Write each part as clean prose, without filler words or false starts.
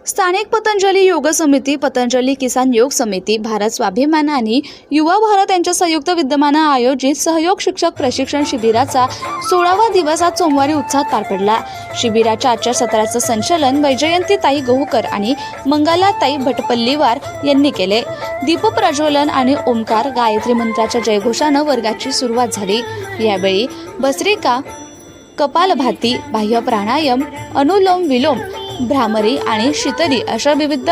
स्थानिक पतंजली योग समिती, पतंजली किसान योग समिती, भारत स्वाभिमान आणि युवा भारत यांच्या संयुक्त विद्यमाने आयोजित सहयोग शिक्षक प्रशिक्षण शिबिराचा 16वा दिवस आज सोमवारी उत्साहात पार पडला। शिबिराच्या आजच्या सत्राचं संचालन वैजयंतीताई गहूकर आणि मंगलाताई भटपल्लीवार यांनी केले। दीप प्रज्वलन आणि ओंकार गायत्री मंत्राच्या जयघोषानं वर्गाची सुरुवात झाली। यावेळी भस्त्रिका, कपालभाती, बाह्य प्राणायाम, अनुलोम विलोम, भ्रामरी आणि शीतली अशा विविध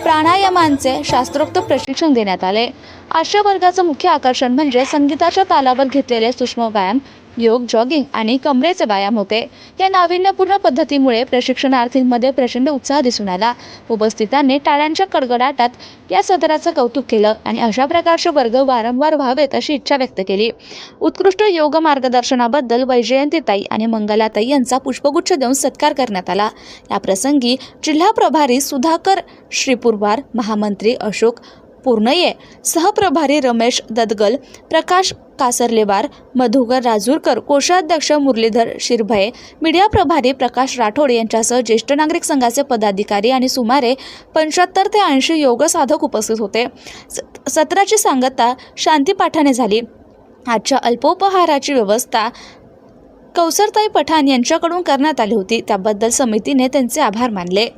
प्राणायामांचे शास्त्रोक्त प्रशिक्षण देण्यात आले। आजच्या वर्गाचं मुख्य आकर्षण म्हणजे संगीताच्या तालावर घेतलेले सूक्ष्म व्यायाम, योग, जॉगिंग आणि कमरेचे व्यायाम होते। या नाविन्यपूर्ण पद्धतीमुळे प्रशिक्षणार्थींमध्ये प्रचंड उत्साह दिसून आला। उपस्थितांनी टाळ्यांच्या कडकडाटात या सत्राचं कौतुक केलं आणि अशा प्रकारचे वर्ग वारंवार व्हावेत अशी इच्छा व्यक्त केली। उत्कृष्ट योग मार्गदर्शनाबद्दल वैजयंतीताई आणि मंगलाताई यांचा पुष्पगुच्छ देऊन सत्कार करण्यात आला। या प्रसंगी जिल्हा प्रभारी सुधाकर श्रीपुरवार, महामंत्री अशोक पूर्णये, सहप्रभारी रमेश ददगल, प्रकाश कासरलेवार, मधुकर राजूरकर, कोषाध्यक्ष मुरलीधर शिरभये, मीडिया प्रभारी प्रकाश राठोड यांच्यासह ज्येष्ठ नागरिक संघाचे पदाधिकारी आणि सुमारे 75 ते 80 योग साधक उपस्थित होते। सत्राची सांगता शांतीपाठाने झाली। आजच्या अल्पोपहाराची व्यवस्था कौसरताई पठाण यांच्याकडून करण्यात आली होती, त्याबद्दल समितीने त्यांचे आभार मानले।